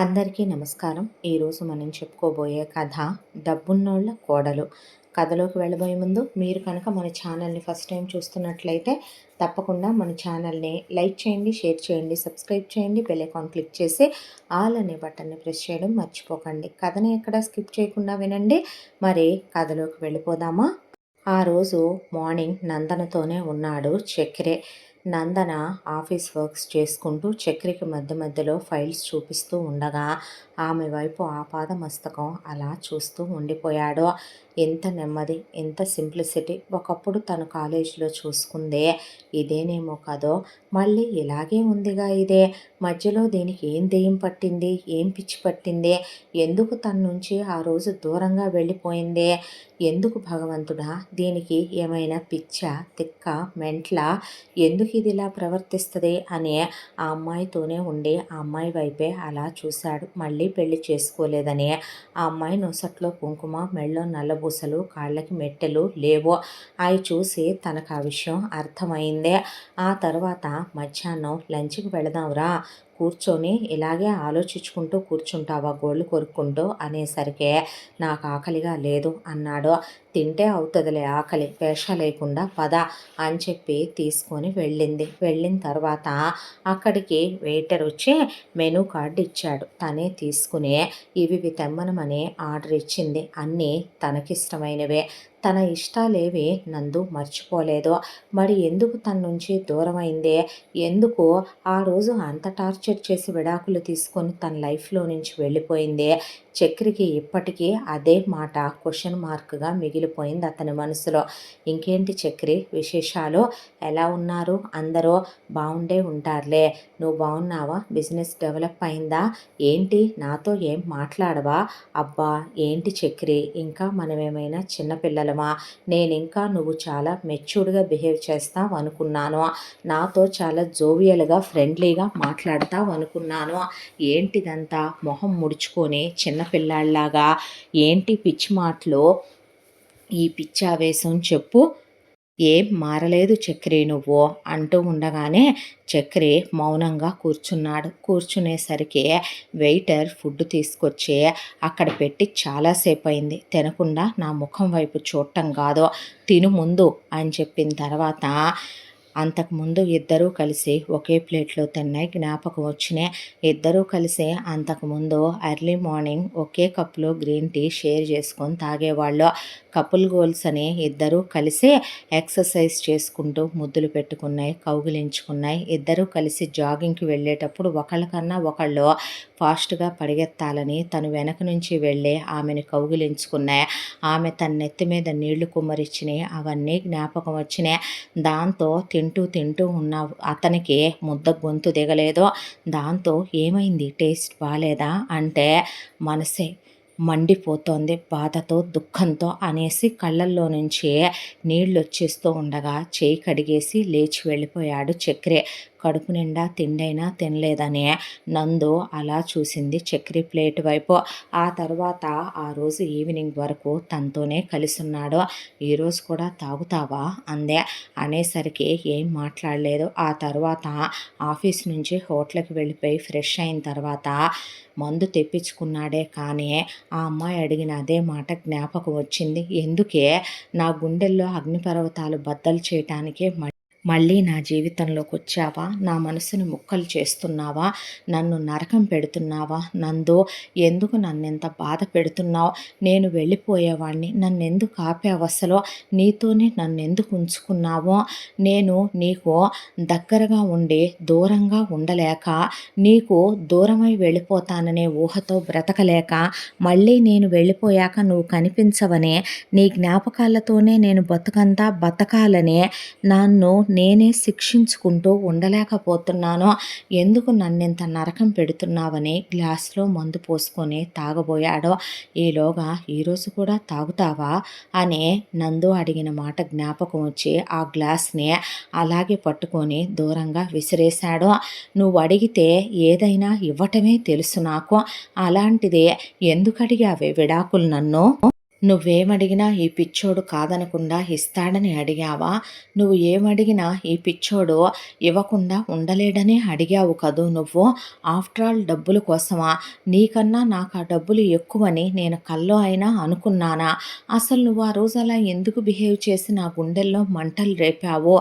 అందరికీ నమస్కారం. ఈరోజు మనం చెప్పుకోబోయే కథ డబ్బున్నోళ్ళ కోడలు. కథలోకి వెళ్ళబోయే ముందు మీరు కనుక మన ఛానల్ని ఫస్ట్ టైం చూస్తున్నట్లయితే తప్పకుండా మన ఛానల్ని లైక్ చేయండి, షేర్ చేయండి, సబ్స్క్రైబ్ చేయండి, బెల్ ఐకాన్ క్లిక్ చేసి ఆల్ అనే బటన్ని ప్రెస్ చేయడం మర్చిపోకండి. కథని ఎక్కడ స్కిప్ చేయకుండా వినండి. మరి కథలోకి వెళ్ళిపోదామా? ఆ రోజు మార్నింగ్ నందనతోనే ఉన్నాడు చక్రే. నందన ఆఫీస్ వర్క్స్ చేసుకుంటూ చక్రికి మధ్య మధ్యలో ఫైల్స్ చూపిస్తూ ఉండగా ఆమె వైపు ఆపాదమస్తకం అలా చూస్తూ ఉండిపోయాడు. ఎంత నెమ్మది, ఎంత సింప్లిసిటీ. ఒకప్పుడు తను కాలేజీలో చూసుకుందే ఇదేనేమో కదో, మళ్ళీ ఇలాగే ఉందిగా ఇదే. మధ్యలో దీనికి ఏం దెయ్యం పట్టింది, ఏం పిచ్చి పట్టింది, ఎందుకు తన నుంచి ఆ రోజు దూరంగా వెళ్ళిపోయిందే, ఎందుకు భగవంతుడా దీనికి ఏమైనా పిచ్చ, తిక్క, మెంట్ల, ఎందుకు ఇది ఇలా ప్రవర్తిస్తుంది అని ఆ అమ్మాయితోనే ఉండి ఆ అమ్మాయి వైపే అలా చూశాడు. మళ్ళీ పెళ్లి చేసుకోలేదని ఆ అమ్మాయి నొసట్లో కుంకుమ, మెళ్ళో నల్లబూసలు, కాళ్ళకి మెట్టెలు లేవో అవి చూసి తనకు ఆ విషయం అర్థమైందే. ఆ తర్వాత మధ్యాహ్నం లంచ్కి వెళదాంరా, కూర్చొని ఇలాగే ఆలోచించుకుంటూ కూర్చుంటావా గోళ్ళు కొరుక్కుంటూ అనేసరికి నాకు ఆకలిగా లేదు అన్నాడు. తింటే అవుతుందిలే ఆకలి, వేష లేకుండా పద అని చెప్పి తీసుకొని వెళ్ళింది. వెళ్ళిన తర్వాత అక్కడికి వెయిటర్ వచ్చి మెనూ కార్డు ఇచ్చాడు. తనే తీసుకుని ఇవి తెమ్మనమని ఆర్డర్ ఇచ్చింది. అన్నీ తనకిష్టమైనవే. తన ఇష్టాలేవి నందు మర్చిపోలేదు. మరి ఎందుకు తన నుంచి దూరమైందే, ఎందుకు ఆ రోజు అంత టార్చర్ చేసి విడాకులు తీసుకొని తన లైఫ్లో నుంచి వెళ్ళిపోయిందే. చక్రికి ఇప్పటికీ అదే మాట క్వశ్చన్ మార్క్గా మిగిలిపోయింది అతని మనసులో. ఇంకేంటి చక్రి విశేషాలు, ఎలా ఉన్నారు అందరూ? బాగుండే ఉంటారులే. నువ్వు బాగున్నావా? బిజినెస్ డెవలప్ అయిందా ఏంటి? నాతో ఏం మాట్లాడవా? అబ్బా ఏంటి చక్రి, ఇంకా మనమేమైనా చిన్నపిల్లలమా? నేను ఇంకా నువ్వు చాలా మెచ్యూర్డ్గా బిహేవ్ చేస్తావు అనుకున్నాను. నాతో చాలా జోవియల్గా ఫ్రెండ్లీగా మాట్లాడతావు అనుకున్నాను. ఏంటిదంతా మొహం ముడుచుకొని చిన్నపిల్లాడిలాగా? ఏంటి పిచ్చి మాటలు, ఈ పిచ్చావేశం చెప్పు. ఏం మారలేదు చక్రి నువ్వు అంటూ ఉండగానే చక్రి మౌనంగా కూర్చున్నాడు. కూర్చునేసరికి వెయిటర్ ఫుడ్ తీసుకొచ్చి అక్కడ పెట్టి చాలాసేపు అయింది. తినకుండా నా ముఖం వైపు చూడటం కాదు, తిను ముందు అని చెప్పిన తర్వాత అంతకుముందు ఇద్దరూ కలిసి ఒకే ప్లేట్లో తిన్నాయి జ్ఞాపకం వచ్చినాయి. ఇద్దరూ కలిసి అంతకుముందు ఎర్లీ మార్నింగ్ ఒకే కప్లో గ్రీన్ టీ షేర్ చేసుకొని తాగేవాళ్ళు. కపుల్ గోల్స్ అని ఇద్దరూ కలిసి ఎక్సర్సైజ్ చేసుకుంటూ ముద్దులు పెట్టుకున్నాయి, కౌగిలించుకున్నాయి. ఇద్దరూ కలిసి జాగింగ్కి వెళ్ళేటప్పుడు ఒకళ్ళకన్నా ఒకళ్ళు ఫాస్ట్గా పరిగెత్తాలని తను వెనక నుంచి వెళ్ళి ఆమెను కౌగిలించుకున్నాయి. ఆమె తన నెత్తి మీద నీళ్లు కుమ్మరిచ్చినాయి. అవన్నీ జ్ఞాపకం వచ్చినాయి. దాంతో తింటూ ఉన్న అతనికి ముద్ద గొంతు దిగలేదు. దాంతో ఏమైంది, టేస్ట్ బాగాలేదా అంటే మనసే మండిపోతోంది బాధతో, దుఃఖంతో అనేసి కళ్ళల్లో నుంచి నీళ్ళు వచ్చేస్తూ ఉండగా చేయి కడిగేసి లేచి వెళ్ళిపోయాడు చక్రి. కడుపు నిండా తిండైనా తినలేదని నందు అలా చూసింది చక్రి ప్లేట్ వైపు. ఆ తర్వాత ఆ రోజు ఈవినింగ్ వరకు తనతోనే కలిసున్నాడు. ఈరోజు కూడా తాగుతావా అందే. అనేసరికి ఏం మాట్లాడలేదు. ఆ తర్వాత ఆఫీస్ నుంచి హోటల్కి వెళ్ళిపోయి ఫ్రెష్ అయిన తర్వాత మందు తెప్పించుకున్నాడే, కానీ ఆ అమ్మాయి అడిగిన అదే మాట జ్ఞాపకం వచ్చింది. ఎందుకే నా గుండెల్లో అగ్నిపర్వతాలు బద్దలు చేయటానికే మళ్ళీ నా జీవితంలోకి వచ్చావా? నా మనసుని ముక్కలు చేస్తున్నావా? నన్ను నరకం పెడుతున్నావా? నందు ఎందుకు నన్నెంత బాధ పెడుతున్నావు? నేను వెళ్ళిపోయేవాడిని, నన్నెందుకు ఆపావు అసలు? నీతోనే నన్నెందుకు ఉంచుకున్నావో? నేను నీకు దగ్గరగా ఉండి దూరంగా ఉండలేక, నీకు దూరమై వెళ్ళిపోతాననే ఊహతో బ్రతకలేక, మళ్ళీ నేను వెళ్ళిపోయాక నువ్వు కనిపించవనే నీ జ్ఞాపకాలతోనే నేను బతుకంతా బతకాలనే నన్ను నేనే శిక్షించుకుంటూ ఉండలేకపోతున్నాను. ఎందుకు నన్నింత నరకం పెడుతున్నావని గ్లాస్లో మందు పోసుకొని తాగబోయాడో. ఈలోగా ఈరోజు కూడా తాగుతావా అని నందు అడిగిన మాట జ్ఞాపకం వచ్చి ఆ గ్లాస్ని అలాగే పట్టుకొని దూరంగా విసిరేశాడు. నువ్వు అడిగితే ఏదైనా ఇవ్వటమే తెలుసు నాకు, అలాంటిదే ఎందుకు అడిగావే విడాకులు నన్ను? నువ్వేమడిగినా ఈ పిచ్చోడు కాదనకుండా ఇస్తాడని అడిగావా? నువ్వు ఏమడిగినా ఈ పిచ్చోడు ఇవ్వకుండా ఉండలేడని అడిగావు కదూ నువ్వు. ఆఫ్టర్ ఆల్ డబ్బుల కోసమా? నీకన్నా నాకు ఆ డబ్బులు ఎక్కువని నేను కల్లో అయినా అనుకున్నానా? అసలు నువ్వు ఆ రోజు అలా ఎందుకు బిహేవ్ చేసి నా గుండెల్లో మంటలు రేపావో?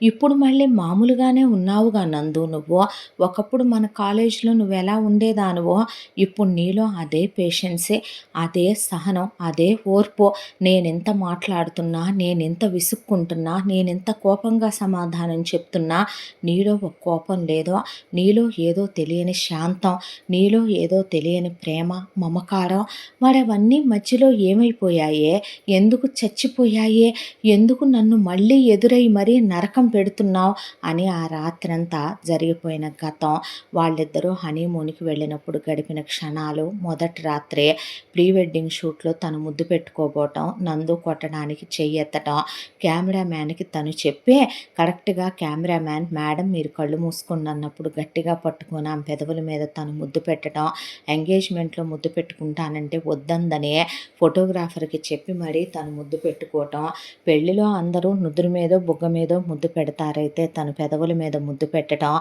ఇప్పుడు మళ్ళీ మామూలుగానే ఉన్నావుగా నందు నువ్వు. ఒకప్పుడు మన కాలేజీలో నువ్వెలా ఉండేదానివో ఇప్పుడు నీలో అదే పేషెన్సే, అదే సహనం, అదే ఓర్పు. నేనెంత మాట్లాడుతున్నా, నేనెంత విసుక్కుంటున్నా, నేనెంత కోపంగా సమాధానం చెప్తున్నా నీలో ఒక కోపం లేదో, నీలో ఏదో తెలియని శాంతం, నీలో ఏదో తెలియని ప్రేమ, మమకారం, మరవన్నీ మధ్యలో ఏమైపోయాయే? ఎందుకు చచ్చిపోయాయే? ఎందుకు నన్ను మళ్ళీ ఎదురై మరీ నరకం పెడుతున్నావు అని ఆ రాత్రంతా జరిగిపోయిన గతం, వాళ్ళిద్దరూ హనీమూన్కి వెళ్ళినప్పుడు గడిపిన క్షణాలు, మొదటి రాత్రే ప్రీ వెడ్డింగ్ షూట్లో తను ముద్దు పెట్టుకోబోవటం, నందు కొట్టడానికి చెయ్యెత్తటం, కెమెరామ్యాన్కి తను చెప్పి కరెక్ట్గా కెమెరామ్యాన్ మేడం మీరు కళ్ళు మూసుకోండి అన్నప్పుడు గట్టిగా పట్టుకొని ఆమె పెదవుల మీద తను ముద్దు పెట్టడం, ఎంగేజ్మెంట్లో ముద్దు పెట్టుకుంటానంటే వద్దందని ఫోటోగ్రాఫర్కి చెప్పి మరీ తను ముద్దు పెట్టుకోవటం, పెళ్లిలో అందరూ నుదురు మీదో బుగ్గ మీదో ముద్దు పెడతారైతే తను పెదవుల మీద ముద్దు పెట్టడం,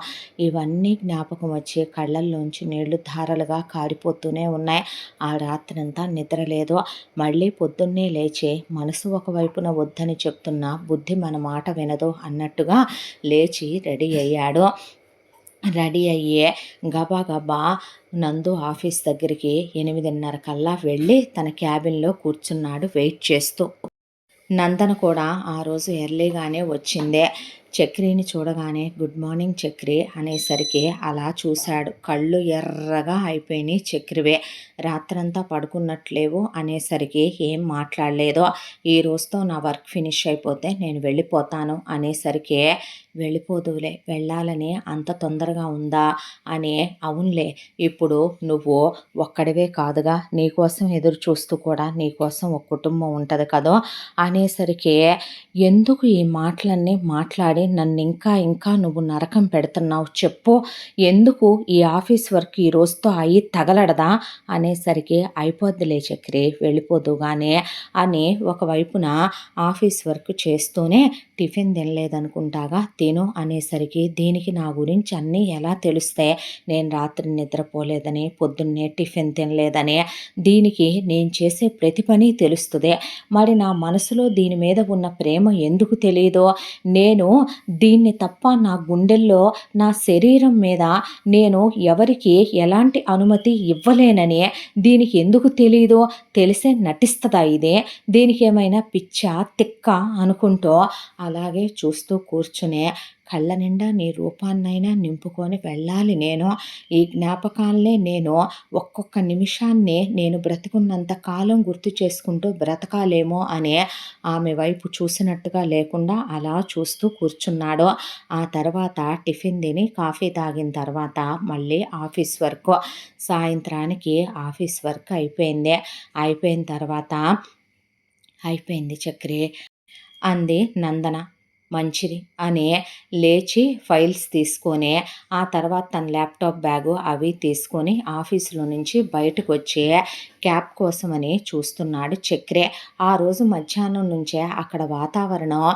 ఇవన్నీ జ్ఞాపకం వచ్చి కళ్ళల్లోంచి నీళ్లు ధారలుగా కారిపోతూనే ఉన్నాయి. ఆ రాత్రంతా నిద్రలేదు. మళ్ళీ పొద్దున్నే లేచి మనసు ఒకవైపున వద్దని చెప్తున్నా బుద్ధి మన మాట వినదు అన్నట్టుగా లేచి రెడీ అయ్యాడు. రెడీ అయ్యే గబా గబా నందు ఆఫీస్ దగ్గరికి 8:30 కల్లా వెళ్ళి తన క్యాబిన్లో కూర్చున్నాడు వెయిట్ చేస్తూ. నందన కూడా ఆ రోజు ఎర్లీగానే వచ్చిందే. చక్రిని చూడగానే గుడ్ మార్నింగ్ చక్రి అనేసరికి అలా చూశాడు. కళ్ళు ఎర్రగా అయిపోయినాయి చక్రివే. రాత్రంతా పడుకున్నట్లేవు అనేసరికి ఏం మాట్లాడలేదు. ఈ రోజుతో నా వర్క్ ఫినిష్ అయిపోతే నేను వెళ్ళిపోతాను అనేసరికి వెళ్ళిపోదువులే, వెళ్ళాలని అంత తొందరగా ఉందా అని. అవునులే, ఇప్పుడు నువ్వు ఒక్కడివే కాదుగా, నీకోసం ఎదురు చూస్తూ కూడా నీకోసం ఒక కుటుంబం ఉంటుంది కదా అనేసరికి ఎందుకు ఈ మాటలన్నీ మాట్లాడి నన్ను ఇంకా ఇంకా నువ్వు నరకం పెడుతున్నావు చెప్పు, ఎందుకు ఈ ఆఫీస్ వర్క్ ఈ రోజుతో అయ్యి తగలడదా అనేసరికి అయిపోద్దిలే చక్రి వెళ్ళిపోదుగానే అని ఒకవైపున ఆఫీస్ వర్క్ చేస్తూనే టిఫిన్ తినలేదనుకుంటాగా తిను అనేసరికి దీనికి నా గురించి అన్నీ ఎలా తెలుస్తే, నేను రాత్రి నిద్రపోలేదని పొద్దున్నే టిఫిన్ తినలేదని దీనికి నేను చేసే ప్రతి పని తెలుస్తుంది. మరి నా మనసులో దీని మీద ఉన్న ప్రేమ ఎందుకు తెలియదో, నేను దీన్ని తప్ప నా గుండెల్లో నా శరీరం మీద నేను ఎవరికి ఎలాంటి అనుమతి ఇవ్వలేనని దీనికి ఎందుకు తెలియదో, తెలిసే నటిస్తుందా ఇదే, దీనికి ఏమైనా పిచ్చా తిక్క అనుకుంటూ అలాగే చూస్తూ కూర్చునే కళ్ళ నిండా నీ రూపాన్నైనా నింపుకొని వెళ్ళాలి నేను. ఈ జ్ఞాపకాలనే నేను ఒక్కొక్క నిమిషాన్ని నేను బ్రతికున్నంత కాలం గుర్తు చేసుకుంటూ బ్రతకాలేమో అని ఆమె వైపు చూసినట్టుగా లేకుండా అలా చూస్తూ కూర్చున్నాడు. ఆ తర్వాత టిఫిన్ తిని కాఫీ తాగిన తర్వాత మళ్ళీ ఆఫీస్ వర్క్. సాయంత్రానికి ఆఫీస్ వర్క్ అయిపోయింది. అయిపోయిన తర్వాత అయిపోయింది చక్రి అంది నందన. మంచిది అని లేచి ఫైల్స్ తీసుకొని ఆ తర్వాత తన ల్యాప్టాప్ బ్యాగు అవి తీసుకొని ఆఫీసులో నుంచి బయటకు వచ్చి క్యాబ్ కోసమని చూస్తున్నాడు చక్రి. ఆ రోజు మధ్యాహ్నం నుంచే అక్కడ వాతావరణం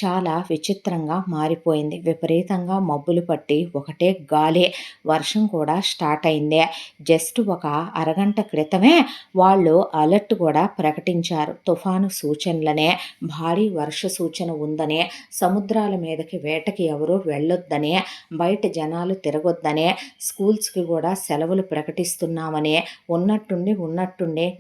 చాలా విచిత్రంగా మారిపోయింది. విపరీతంగా మబ్బులు పట్టి ఒకటే గాలి, వర్షం కూడా స్టార్ట్ అయింది. జస్ట్ ఒక అరగంట క్రితమే వాళ్ళు అలర్ట్ కూడా ప్రకటించారు. తుఫాను సూచనలనే, భారీ వర్ష సూచన ఉందనే, సముద్రాల మీదకి వేటకి ఎవరూ వెళ్ళొద్దని, బయట జనాలు తిరగొద్దని, స్కూల్స్కి కూడా సెలవులు ప్రకటిస్తున్నామని ఉన్నట్టుండి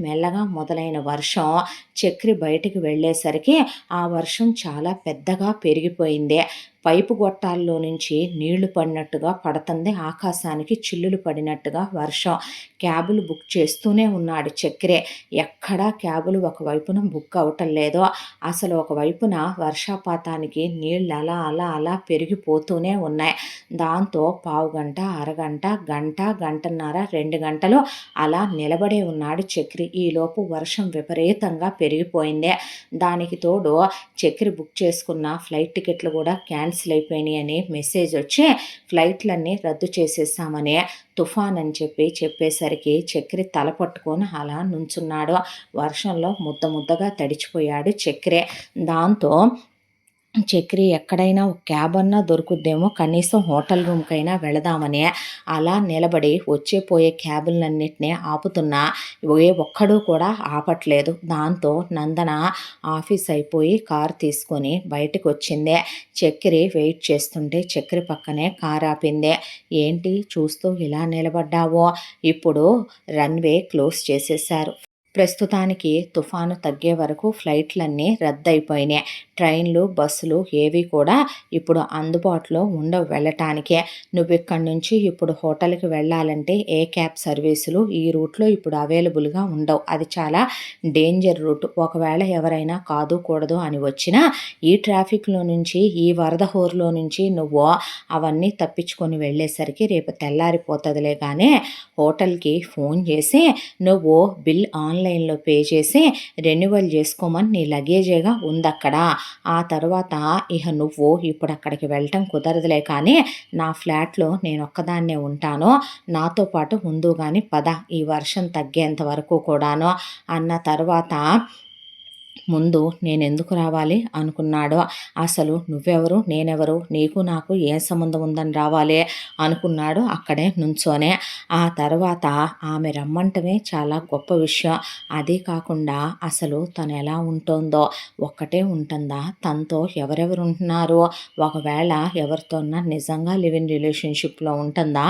మెల్లగా మొదలైన వర్షం చక్రి బయటికి వెళ్ళేసరికి ఆ వర్షం చాలా పెద్దగా పెరిగిపోయింది. పైపు గొట్టాల్లో నుంచి నీళ్లు పడినట్టుగా పడుతుంది. ఆకాశానికి చిల్లులు పడినట్టుగా వర్షం. క్యాబులు బుక్ చేస్తూనే ఉన్నాడు చక్రే. ఎక్కడా క్యాబులు ఒకవైపున బుక్ అవటం లేదు. అసలు ఒకవైపున వర్షపాతానికి నీళ్ళు అలా అలా అలా పెరిగిపోతూనే ఉన్నాయి. దాంతో పావుగంట, అరగంట, గంట, గంటన్నర, 2 గంటలు అలా నిలబడే ఉన్నాడు చక్రి. ఈలోపు వర్షం విపరీతంగా పెరిగిపోయింది. దానికి తోడు చక్రి బుక్ చేసుకున్న ఫ్లైట్ టికెట్లు కూడా క్యాన్సిల్ క్యాన్సిల్ అయిపోయినాయి అని మెసేజ్ వచ్చి ఫ్లైట్లన్నీ రద్దు చేసేసామని తుఫాన్ అని చెప్పేసరికి చక్రి తల పట్టుకొని అలా నుంచున్నాడు. వర్షంలో ముద్దగా తడిచిపోయాడు చక్రి. దాంతో చక్రి ఎక్కడైనా ఒక క్యాబ్ అన్నా దొరుకుద్దేమో, కనీసం హోటల్ రూమ్కైనా వెళదామని అలా నిలబడి వచ్చే క్యాబులన్నింటినీ ఆపుతున్నా ఏ ఒక్కడూ కూడా ఆపట్లేదు. దాంతో నందన ఆఫీస్ అయిపోయి కారు తీసుకొని బయటకు వచ్చింది. చక్రి వెయిట్ చేస్తుంటే చక్రి పక్కనే కారు ఆపింది. ఏంటి చూస్తూ ఇలా నిలబడ్డావో? ఇప్పుడు రన్వే క్లోజ్ చేసేశారు. ప్రస్తుతానికి తుఫాను తగ్గే వరకు ఫ్లైట్లన్నీ రద్దయిపోయినాయి. ట్రైన్లు, బస్సులు ఏవి కూడా ఇప్పుడు అందుబాటులో ఉండవు వెళ్ళటానికే. నువ్వు ఇక్కడి నుంచి ఇప్పుడు హోటల్కి వెళ్ళాలంటే ఏ క్యాబ్ సర్వీసులు ఈ రూట్లో ఇప్పుడు అవైలబుల్గా ఉండవు. అది చాలా డేంజర్ రూట్. ఒకవేళ ఎవరైనా కాదు కూడదు అని వచ్చినా ఈ ట్రాఫిక్లో నుంచి, ఈ వరద హోరులో నుంచి నువ్వు అవన్నీ తప్పించుకొని వెళ్ళేసరికి రేపు తెల్లారిపోతుందిలే. కానీ హోటల్కి ఫోన్ చేసి నువ్వు బిల్ ఆన్లైన్లో పే చేసి రెన్యువల్ చేసుకోమని నీ లగేజేగా ఉందక్కడ. ఆ తర్వాత ఇక నువ్వు ఇప్పుడు అక్కడికి వెళ్ళటం కుదరదులే, కానీ నా ఫ్లాట్లో నేను ఒక్కదాన్నే ఉంటాను, నాతో పాటు ముందు కానీ పద ఈ వర్షం తగ్గేంత వరకు కూడాను అన్న తర్వాత ముందు నేనెందుకు రావాలి అనుకున్నాడో. అసలు నువ్వెవరు, నేనెవరు, నీకు నాకు ఏం సంబంధం ఉందని రావాలి అనుకున్నాడు అక్కడే నుంచోనే. ఆ తర్వాత ఆమె రమ్మంటమే చాలా గొప్ప విషయం. అదే కాకుండా అసలు తను ఎలా ఉంటుందో, ఒక్కటే ఉంటుందా, తనతో ఎవరెవరు ఉంటున్నారు, ఒకవేళ ఎవరితోన్నా నిజంగా లివ్ ఇన్ రిలేషన్షిప్లో ఉంటుందా,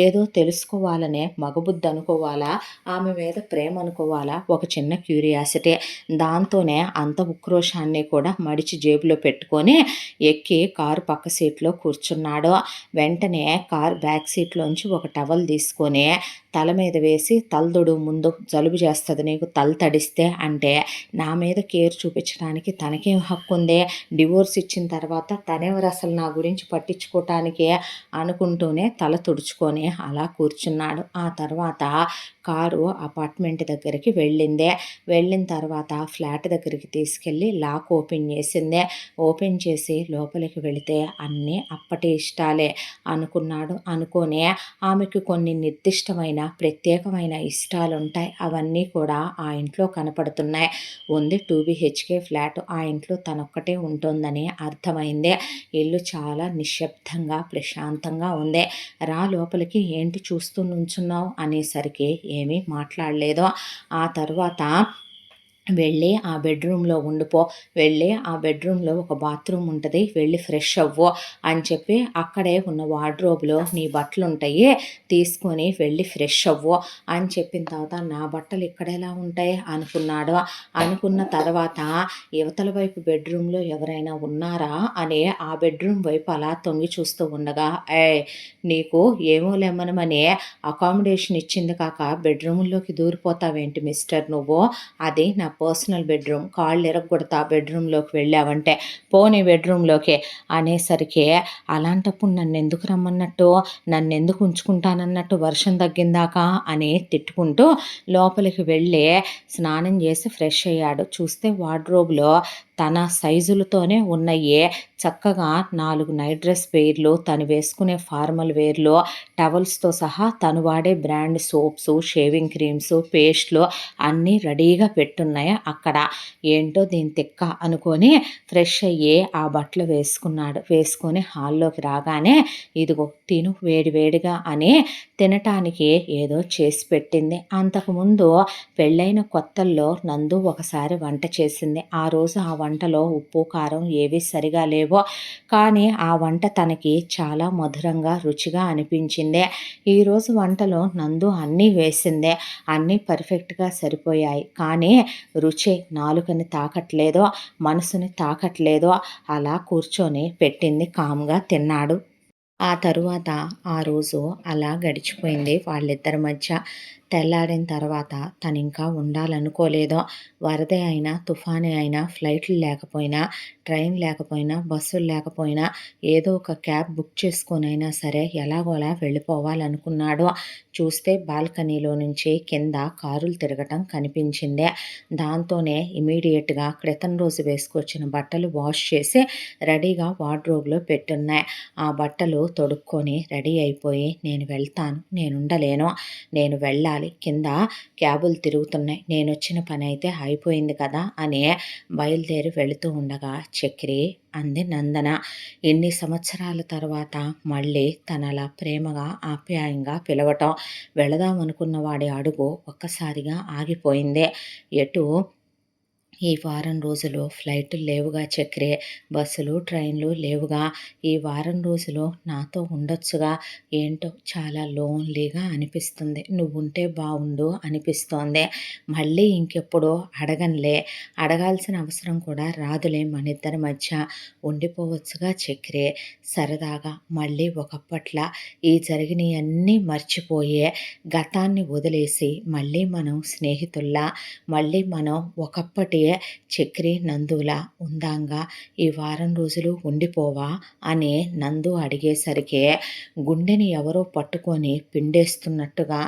ఏదో తెలుసుకోవాలనే మగబుద్ధి అనుకోవాలా, ఆమె మీద ప్రేమ అనుకోవాలా, ఒక చిన్న క్యూరియాసిటీ. దాంతోనే అంత ఉక్రోషాన్ని కూడా మడిచి జేబులో పెట్టుకొని ఎక్కి కారు పక్క సీట్లో కూర్చున్నాడు. వెంటనే కారు బ్యాక్ సీట్లోంచి ఒక టవల్ తీసుకొని తల మీద వేసి, తలదుడు ముందు, జలుబు చేస్తుంది నీకు తల తడిస్తే అంటే, నా మీద కేర్ చూపించడానికి తనకేం హక్కు ఉంది, డివోర్స్ ఇచ్చిన తర్వాత తనెవరు అసలు నా గురించి పట్టించుకోవటానికి అనుకుంటూనే తల తుడుచుకొని అలా కూర్చున్నాడు. ఆ తర్వాత కారు అపార్ట్మెంట్ దగ్గరికి వెళ్ళిన తర్వాత ఫ్లాట్ దగ్గరికి తీసుకెళ్ళి లాక్ ఓపెన్ చేసిందే. ఓపెన్ చేసి లోపలికి వెళితే అన్నీ అప్పటి ఇష్టాలే అనుకున్నాడు. అనుకోనే ఆమెకు కొన్ని నిర్దిష్టమైన ప్రత్యేకమైన ఇష్టాలు ఉంటాయి. అవన్నీ కూడా ఆ ఇంట్లో కనపడుతున్నాయి. ఉంది 2 BHK ఫ్లాట్. ఆ ఇంట్లో తనొక్కటే ఉంటుందని అర్థమైంది. ఇల్లు చాలా నిశ్శబ్దంగా ప్రశాంతంగా ఉంది. రా లోపలికి, ఏంటి చూస్తూ నుంచున్నావు అనేసరికి ఏమీ మాట్లాడలేదు. ఆ తర్వాత వెళ్ళి ఆ బెడ్రూమ్లో ఉండిపో, వెళ్ళి ఆ బెడ్రూమ్లో ఒక బాత్రూమ్ ఉంటుంది, వెళ్ళి ఫ్రెష్ అవ్వు అని చెప్పి అక్కడే ఉన్న వార్డ్రోబ్లో నీ బట్టలు ఉంటాయి, తీసుకొని వెళ్ళి ఫ్రెష్ అవ్వు అని చెప్పిన తర్వాత నా బట్టలు ఇక్కడ ఎలా ఉంటాయి అనుకున్నాడు. అనుకున్న తర్వాత యువతల వైపు బెడ్రూమ్లో ఎవరైనా ఉన్నారా అని ఆ బెడ్రూమ్ వైపు అలా తొంగి చూస్తూ ఉండగా, నీకు ఏమో లెమ్మనమని అకామిడేషన్ ఇచ్చింది కాక బెడ్రూమ్లోకి దూరిపోతావేంటి మిస్టర్ నువ్వు, అది నా పర్సనల్ బెడ్రూమ్, కాళ్ళు ఎరగొడతా బెడ్రూమ్లోకి వెళ్ళావంటే, పోనీ బెడ్రూమ్లోకి అనేసరికి, అలాంటప్పుడు నన్ను ఎందుకు రమ్మన్నట్టు, నన్ను ఎందుకు ఉంచుకుంటానన్నట్టు వర్షం తగ్గిందాకా అని తిట్టుకుంటూ లోపలికి వెళ్ళి స్నానం చేసి ఫ్రెష్ అయ్యాడు. చూస్తే వార్డ్రోబ్లో తన సైజులతోనే ఉన్నాయి. చక్కగా 4 నైట్ డ్రెస్ వేర్లు, తను వేసుకునే ఫార్మల్ వేర్లు, టవల్స్తో సహా తను వాడే బ్రాండ్ సోప్స్, షేవింగ్ క్రీమ్స్, పేస్ట్లు అన్నీ రెడీగా పెట్టున్నాయి అక్కడ. ఏంటో దీని తిక్క అనుకొని ఫ్రెష్ అయ్యి ఆ బట్టలు వేసుకున్నాడు. వేసుకొని హాల్లోకి రాగానే, ఇదిగో తిను వేడివేడిగా అని తినటానికి ఏదో చేసి పెట్టింది. అంతకుముందు పెళ్ళైన కొత్తల్లో నందు ఒకసారి వంట చేసింది. ఆ రోజు ఆ వంటలో ఉప్పు కారం ఏవి సరిగా లేవో, కానీ ఆ వంట తనకి చాలా మధురంగా రుచిగా అనిపించింది. ఈరోజు వంటలో నందు అన్నీ వేసిందే, అన్నీ పర్ఫెక్ట్గా సరిపోయాయి. కానీ రుచి నాలుకని తాకట్లేదో, మనసుని తాకట్లేదో, అలా కూర్చొని పెట్టింది కామ్గా తిన్నాడు. ఆ తరువాత ఆ రోజు అలా గడిచిపోయింది వాళ్ళిద్దరి మధ్య. తెల్లారిన తర్వాత తనింకా ఉండాలనుకోలేదు. వరదే అయినా, తుఫానే అయినా, ఫ్లైట్లు లేకపోయినా, ట్రైన్ లేకపోయినా, బస్సులు లేకపోయినా ఏదో ఒక క్యాబ్ బుక్ చేసుకొనైనా సరే ఎలాగోలా వెళ్ళిపోవాలనుకున్నాడు. చూస్తే బాల్కనీలో నుంచి కింద కారులు తిరగటం కనిపించింది. దాంతోనే ఇమీడియేట్‌గా క్రితం రోజు వేసుకొచ్చిన బట్టలు వాష్ చేసి రెడీగా వార్డ్‌రోబ్‌లో పెట్టున్నాయి. ఆ బట్టలు తొడుక్కొని రెడీ అయిపోయి నేను వెళ్తాను, నేనుండలేను, నేను వెళ్ళాలి, కింద క్యాబులు తిరుగుతున్నాయి, నేనొచ్చిన పనైతే అయిపోయింది కదా అని బయలుదేరి వెళుతూ ఉండగా చక్రి అంది నందన. ఇన్ని సంవత్సరాల తర్వాత మళ్ళీ తనలా ప్రేమగా ఆప్యాయంగా పిలవటం, వెళదామనుకున్న వాడి అడుగు ఒక్కసారిగా ఆగిపోయింది. ఎటు ఈ వారం రోజులు ఫ్లైటులు లేవుగా చక్రి, బస్సులు ట్రైన్లు లేవుగా, ఈ వారం రోజులు నాతో ఉండొచ్చుగా, ఏంటో చాలా లోన్లీగా అనిపిస్తుంది, నువ్వుంటే బాగుండు అనిపిస్తోంది. మళ్ళీ ఇంకెప్పుడు అడగనులే, అడగాల్సిన అవసరం కూడా రాదులే మనిద్దరి మధ్య, ఉండిపోవచ్చుగా చక్రి, సరదాగా మళ్ళీ ఒకప్పట్లా ఈ జరిగినవన్నీ మర్చిపోయే, గతాన్ని వదిలేసి మళ్ళీ మనం స్నేహితుల్లా, మళ్ళీ మనం ఒకప్పటి చక్రి నందులా ఉందాంగా, ఈ వారం రోజులు ఉండిపోవా అని నందు అడిగేసరికి గుండెని ఎవరో పట్టుకొని పిండేస్తున్నట్టుగా,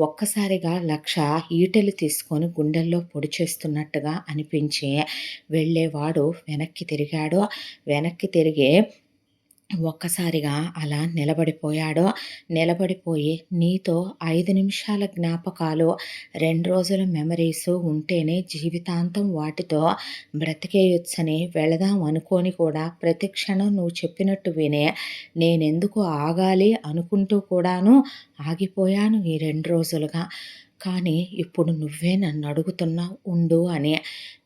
ఒక్కసారిగా 1,00,000 ఈటెలు తీసుకొని గుండెల్లో పొడి చేస్తున్నట్టుగా అనిపించి వెళ్ళేవాడు వెనక్కి తిరిగాడు. వెనక్కి తిరిగి ఒక్కసారిగా అలా నిలబడిపోయాడు. నిలబడిపోయి నీతో 5 నిమిషాల జ్ఞాపకాలు, 2 రోజుల మెమరీసు ఉంటేనే జీవితాంతం వాటితో బ్రతికేయొచ్చని వెళదాం అనుకోని కూడా ప్రతి క్షణం నువ్వు చెప్పినట్టు వినే నేనెందుకు ఆగాలి అనుకుంటూ కూడాను ఆగిపోయాను ఈ 2 రోజులుగా. కానీ ఇప్పుడు నువ్వే నన్నడుగుతున్నావు ఉండు అని.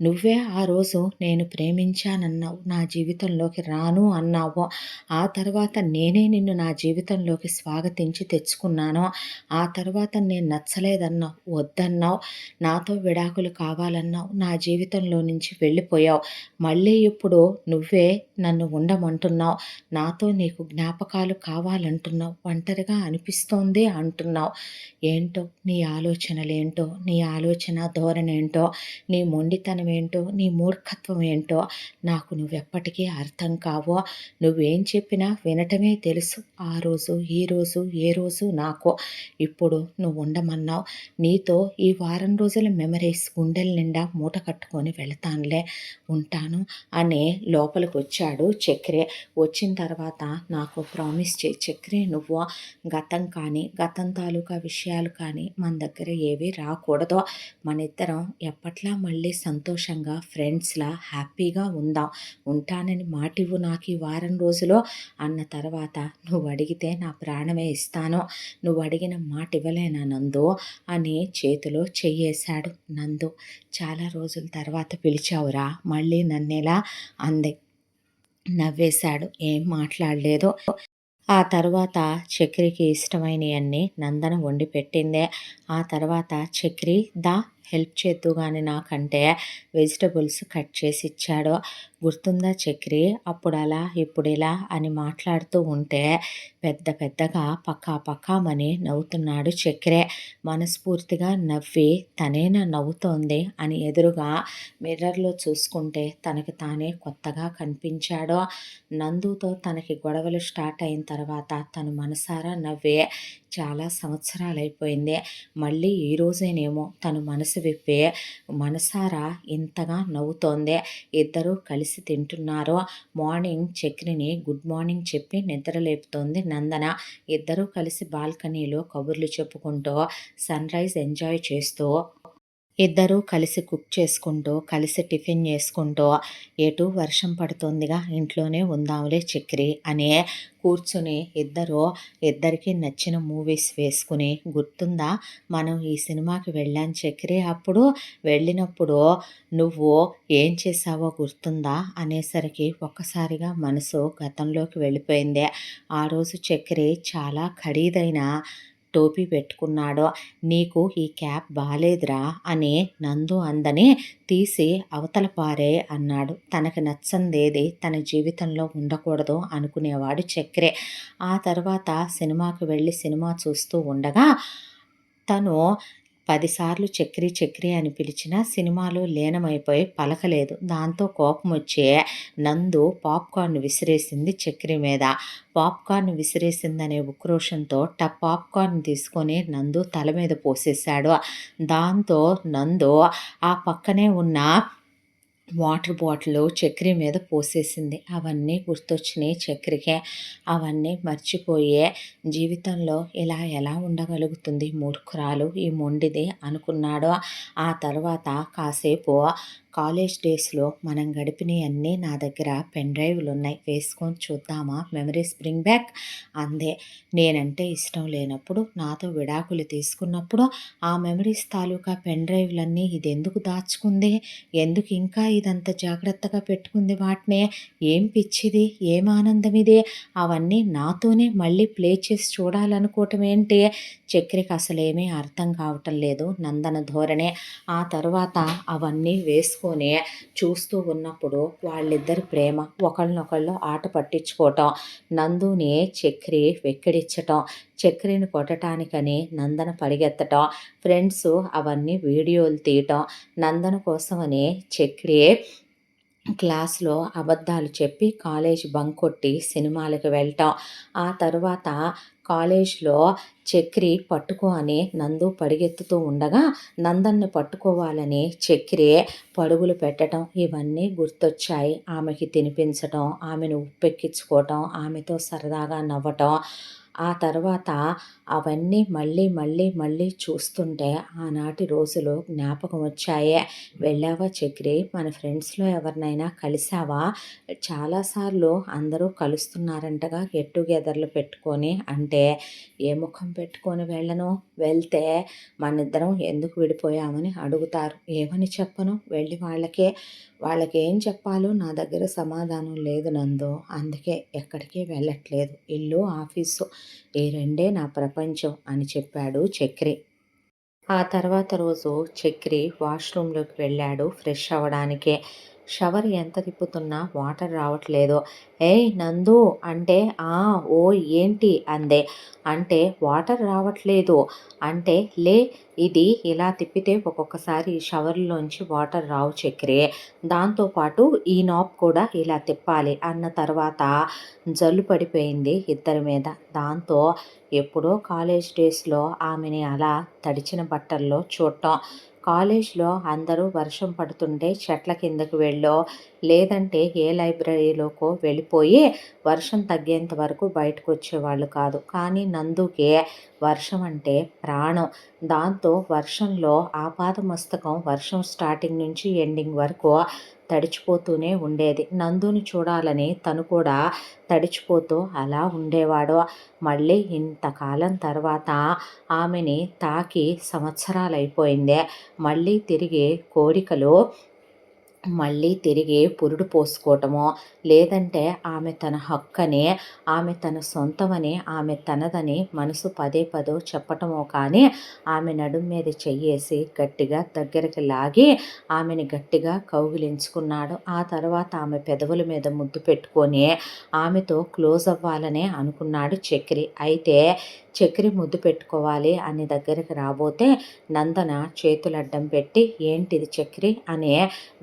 నువ్వే ఆ రోజు నేను ప్రేమించానన్నావు, నా జీవితంలోకి రాను అన్నావు. ఆ తర్వాత నేనే నిన్ను నా జీవితంలోకి స్వాగతించి తెచ్చుకున్నాను. ఆ తర్వాత నేను నచ్చలేదన్నావు, వద్దన్నావు, నాతో విడాకులు కావాలన్నావు, నా జీవితంలో నుంచి వెళ్ళిపోయావు. మళ్ళీ ఇప్పుడు నువ్వే నన్ను ఉండమంటున్నావు, నాతో నీకు జ్ఞాపకాలు కావాలంటున్నావు, ఒంటరిగా అనిపిస్తోంది అంటున్నావు. ఏంటో నీ ఆలోచనలేంటో, నీ ఆలోచన ధోరణేంటో, నీ మొండితనం ఏంటో, నీ మూర్ఖత్వం ఏంటో నాకు నువ్వెప్పటికీ అర్థం కావు. నువ్వేం చెప్పినా వినటమే తెలుసు. ఆ రోజు, ఈ రోజు, ఏ రోజు నాకు. ఇప్పుడు నువ్వు ఉండమన్నావు. నీతో ఈ వారం రోజుల మెమరీస్ గుండెల నిండా మూట కట్టుకొని వెళతానులే, ఉంటాను అని లోపలికొచ్చాడు చక్రి. వచ్చిన తర్వాత నాకు ప్రామిస్ చేయి చక్రి, నువ్వు గతం కానీ, గతం తాలూకా విషయాలు కానీ మన దగ్గర ఏవి రాకూడదు. మనిద్దరం ఎప్పట్లా మళ్ళీ సంతోషంగా ఫ్రెండ్స్‌లా హ్యాపీగా ఉందాం. ఉంటానని మాటివ్వు నాకు ఈ వారం రోజులు అన్న తర్వాత నువ్వు అడిగితే నా ప్రాణమే ఇస్తాను. నువ్వు అడిగిన మాట ఇవ్వలేనా నందు అని చేతిలో చెయ్యేశాడు నందు. చాలా రోజుల తర్వాత పిలిచావురా మళ్ళీ నన్నిలా అంది. నవ్వేశాడు. ఏం మాట్లాడలేదు. ఆ తర్వాత చక్రికి ఇష్టమైనయన్నీ నందన వండి పెట్టిందే. ఆ తర్వాత చక్రి దా హెల్ప్ చేద్దువు గాని నాకంటే వెజిటబుల్స్ కట్ చేసి ఇచ్చాడు. గుర్తుందా చక్రి, అప్పుడలా ఇప్పుడిలా అని మాట్లాడుతూ ఉంటే పెద్ద పెద్దగా పక్కా పక్కామని నవ్వుతున్నాడు చక్రి. మనస్ఫూర్తిగా నవ్వి తనేనా నవ్వుతోంది అని ఎదురుగా మిర్రర్‌లో చూసుకుంటే తనకి తానే కొత్తగా కనిపించాడు. నందుతో తనకి గొడవలు స్టార్ట్ అయిన తర్వాత తను మనసారా నవ్వి చాలా సంవత్సరాలైపోయింది. మళ్ళీ ఈ రోజేనేమో తను మనసు విప్పి మనసారా ఇంతగా నవ్వుతోంది. ఇద్దరూ కలిసి తింటున్నారు. మార్నింగ్ చక్రిని గుడ్ మార్నింగ్ చెప్పి నిద్ర లేపుతోంది నందన. ఇద్దరూ కలిసి బాల్కనీలో కబుర్లు చెప్పుకుంటూ సన్‌రైజ్ ఎంజాయ్ చేస్తూ, ఇద్దరూ కలిసి కుక్ చేసుకుంటూ, కలిసి టిఫిన్ చేసుకుంటూ, ఎటూ వర్షం పడుతోందిగా ఇంట్లోనే ఉందాంలే చక్రి అని కూర్చుని ఇద్దరికీ నచ్చిన మూవీస్ వేసుకుని, గుర్తుందా మనం ఈ సినిమాకి వెళ్ళాం చక్రి, అప్పుడు వెళ్ళినప్పుడు నువ్వు ఏం చేశావో గుర్తుందా అనేసరికి ఒక్కసారిగా మనసు గతంలోకి వెళ్ళిపోయింది. ఆ రోజు చక్రి చాలా ఖరీదైన టోపీ పెట్టుకున్నాడో. నీకు ఈ క్యాప్ బాలేదురా అని నందు అందని తీసి అవతల పారే అన్నాడు. తనకి నచ్చందేది తన జీవితంలో ఉండకూడదు అనుకునేవాడు చక్రి. ఆ తర్వాత సినిమాకి వెళ్ళి సినిమా చూస్తూ ఉండగా తను 10 సార్లు చక్రి చక్రి అని పిలిచినా సినిమాలో లీనమైపోయి పలకలేదు. దాంతో కోపం వచ్చి నందు పాప్కార్న్ విసిరేసింది చక్రి మీద. పాప్కార్న్ విసిరేసిందనే ఉక్రోషంతో పాప్కార్న్ తీసుకొని నందు తల మీద పోసేశాడు. దాంతో నందు ఆ పక్కనే ఉన్న వాటర్ బాటిల్ చక్రి మీద పోసేసింది. అవన్నీ గుర్తొచ్చినాయి చక్రికి. అవన్నీ మర్చిపోయే జీవితంలో ఇలా ఎలా ఉండగలుగుతుంది మూర్ఖురాలు, ఈ మొండిది అనుకున్నాడు. ఆ తర్వాత కాసేపు కాలేజ్ డేస్లో మనం గడిపినవన్నీ నా దగ్గర పెన్ డ్రైవ్లు ఉన్నాయి, వేసుకొని చూద్దామా, మెమరీస్ బ్రింగ్ బ్యాక్ అందే. నేనంటే ఇష్టం లేనప్పుడు, నాతో విడాకులు తీసుకున్నప్పుడు ఆ మెమరీస్ తాలూకా పెన్ డ్రైవ్లన్నీ ఇది ఎందుకు దాచుకుంది, ఎందుకు ఇంకా ఇదంత జాగ్రత్తగా పెట్టుకుంది వాటినే, ఏం పిచ్చిది, ఏం ఆనందం ఇది, అవన్నీ నాతోనే మళ్ళీ ప్లే చేసి చూడాలనుకోవటం ఏంటి. చక్రికి అసలేమీ అర్థం కావటం లేదు నందన ధోరణి. ఆ తర్వాత అవన్నీ వేసుకొని చూస్తూ ఉన్నప్పుడు వాళ్ళిద్దరి ప్రేమ, ఒకళ్ళనొకళ్ళు ఆట పట్టించుకోవటం, నందుని చక్రి వెక్కిడించటం, చక్రిని కొట్టడానికని నందన పరిగెత్తటం, ఫ్రెండ్స్ అవన్నీ వీడియోలు తీయటం, నందన కోసమని చక్రి క్లాస్లో అబద్ధాలు చెప్పి కాలేజ్ బంక్ కొట్టి సినిమాలకు వెళ్ళటం. ఆ తర్వాత కాలేజ్లో చక్రి పట్టుకో అని నందు పరిగెత్తుతూ ఉండగా నందన్ని పట్టుకోవాలని చక్రి పరుగులు పెట్టడం, ఇవన్నీ గుర్తొచ్చాయి. ఆమెకి తినిపించటం, ఆమెను ఉప్పెక్కించుకోవటం, ఆమెతో సరదాగా నవ్వటం. ఆ తర్వాత అవన్నీ మళ్ళీ మళ్ళీ మళ్ళీ చూస్తుంటే ఆనాటి రోజులు జ్ఞాపకం వచ్చాయి. వెళ్ళావా చక్రి, మన ఫ్రెండ్స్లో ఎవరినైనా కలిసావా, చాలాసార్లు అందరూ కలుస్తున్నారంటగా గెట్ టుగెదర్లు పెట్టుకొని అంటే, ఏ ముఖం పెట్టుకొని వెళ్ళను, వెళ్తే మనిద్దరం ఎందుకు విడిపోయామని అడుగుతారు. ఏమని చెప్పను, వెళ్ళి వాళ్ళకేం చెప్పాలో నా దగ్గర సమాధానం లేదు నందు, అందుకే ఎక్కడికి వెళ్ళట్లేదు, ఇల్లు ఆఫీసు ఈ రెండే నా ప్రపంచం అని చెప్పాడు చక్రి. ఆ తర్వాత రోజు చక్రి వాష్రూమ్లోకి వెళ్ళాడు ఫ్రెష్ అవ్వడానికి. షవర్ ఎంత తిప్పుతున్నా వాటర్ రావట్లేదు. ఏయ్ నందు అంటే, ఓ ఏంటి అందే. అంటే వాటర్ రావట్లేదు అంటే, లే ఇది ఇలా తిప్పితే ఒక్కొక్కసారి షవర్లోంచి వాటర్ రావు చక్రి, దాంతోపాటు ఈ నాబ్ కూడా ఇలా తిప్పాలి అన్న తర్వాత జల్లు పడిపోయింది ఇద్దరి మీద. దాంతో ఎప్పుడో కాలేజ్ డేస్లో ఆమెని అలా తడిచిన బట్టల్లో చూడటం, కాలేజ్లో అందరూ వర్షం పడుతుంటే చెట్ల కిందకు వెళ్ళో లేదంటే ఏ లైబ్రరీలోకో వెళ్ళిపోయి వర్షం తగ్గేంత వరకు బయటకు వచ్చేవాళ్ళు కాదు. కానీ నందుకి వర్షం అంటే ప్రాణం. దాంతో వర్షంలో ఆపాదమస్తకం వర్షం స్టార్టింగ్ నుంచి ఎండింగ్ వరకు తడిచిపోతూనే ఉండేది. నందుని చూడాలని తను కూడా తడిచిపోతూ అలా ఉండేవాడు. మళ్ళీ ఇంతకాలం తర్వాత ఆమెని తాకి సంవత్సరాలైపోయిందే. మళ్ళీ తిరిగి కోరికలు, మళ్ళీ తిరిగి పురుడు పోసుకోవటమో లేదంటే ఆమె తన హక్కని, ఆమె తన సొంతమని, ఆమె తనదని మనసు పదే పదో చెప్పటమో కానీ ఆమె నడుం మీద చెయ్యేసి గట్టిగా దగ్గరికి లాగి ఆమెని గట్టిగా కౌగిలించుకున్నాడు. ఆ తర్వాత ఆమె పెదవుల మీద ముద్దు పెట్టుకొని ఆమెతో క్లోజ్ అవ్వాలనే అనుకున్నాడు చక్రి. అయితే చక్రి ముద్దు పెట్టుకోవాలి అని దగ్గరికి రాబోతే నందన చేతులు అడ్డం పెట్టి ఏంటిది చక్రి అని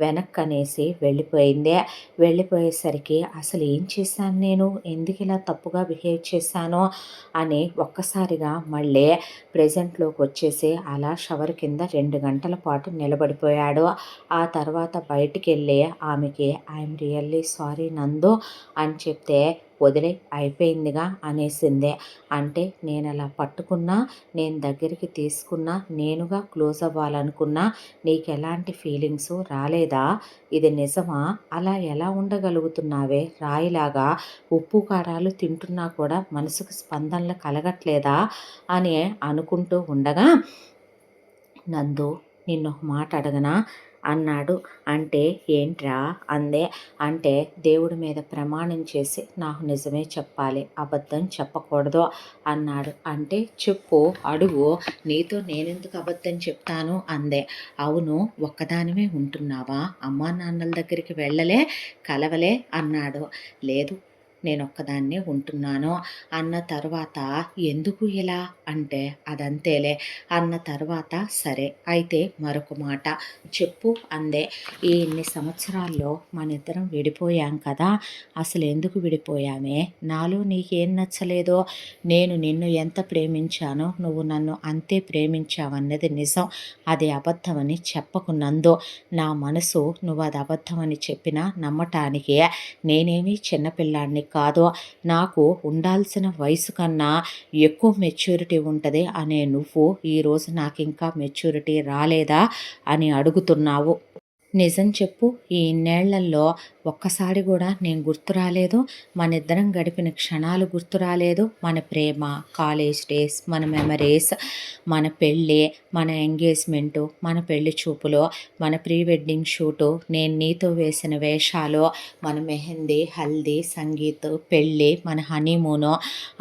వెనక్కనేసి వెళ్ళిపోయింది. వెళ్ళిపోయేసరికి అసలు ఏం చేశాను నేను, ఎందుకు ఇలా తప్పుగా బిహేవ్ చేశాను అని ఒక్కసారిగా మళ్ళీ ప్రెజెంట్లోకి వచ్చేసి అలా షవర్ కింద 2 గంటల పాటు నిలబడిపోయాడు. ఆ తర్వాత బయటికి వెళ్ళి ఆమెకి ఐఎమ్ రియల్లీ సారీ నందు అని చెప్తే వదిలే అయిపోయిందిగా అనేసింది. అంటే నేను అలా పట్టుకున్నా, నేను దగ్గరికి తీసుకున్నా, నేనుగా క్లోజ్ అవ్వాలనుకున్నా నీకు ఎలాంటి ఫీలింగ్స్ రాలేదా, ఇది నిజమా, అలా ఎలా ఉండగలుగుతున్నావే, రాయిలాగా ఉప్పు కారాలు తింటున్నా కూడా మనసుకు స్పందనలు కలగట్లేదా అని అనుకుంటూ ఉండగా నందు నిన్నొక మాట అడగనా అన్నాడు. అంటే ఏంట్రా అందే. అంటే దేవుడి మీద ప్రమాణం చేసి నాకు నిజమే చెప్పాలి, అబద్ధం చెప్పకూడదు అన్నాడు. అంటే చెప్పు, అడుగు, నీతో నేనెందుకు అబద్ధం చెప్తాను అందే. అవును, ఒక్కదానివే ఉంటున్నావా, అమ్మా నాన్నల దగ్గరికి వెళ్ళలే, కలవలే అన్నాడు. లేదు, నేనొక్కదాన్నే ఉంటున్నాను అన్న తర్వాత ఎందుకు ఇలా అంటే అదంతేలే అన్న తర్వాత సరే అయితే మరొక మాట చెప్పు అందే. ఈ ఇన్ని సంవత్సరాల్లో మనిద్దరం విడిపోయాం కదా, అసలు ఎందుకు విడిపోయామే, నాలో నీకేం నచ్చలేదో, నేను నిన్ను ఎంత ప్రేమించానో నువ్వు నన్ను అంతే ప్రేమించావన్నది నిజం, అది అబద్ధమని చెప్పకున్నందు నా మనసు నువ్వు అది అబద్ధమని చెప్పినా నమ్మటానికి నేనేమీ చిన్నపిల్లాడిని కాదు, నాకు ఉండాల్సిన వయసు కన్నా ఎక్కువ మెచ్యూరిటీ ఉంటుంది అనే నువ్వు ఈరోజు నాకు ఇంకా మెచ్యూరిటీ రాలేదా అని అడుగుతున్నావు. నిజం చెప్పు, ఈ ఇన్నేళ్లలో ఒక్కసారి కూడా నేను గుర్తు రాలేదు, మనిద్దరం గడిపిన క్షణాలు గుర్తు రాలేదు, మన ప్రేమ, కాలేజ్ డేస్, మన మెమరీస్, మన పెళ్ళి, మన ఎంగేజ్మెంటు, మన పెళ్లి చూపులు, మన ప్రీ వెడ్డింగ్ షూటు, నేను నీతో వేసిన వేషాలు, మన మెహందీ, హల్దీ, సంగీత్, పెళ్ళి, మన హనీమూను,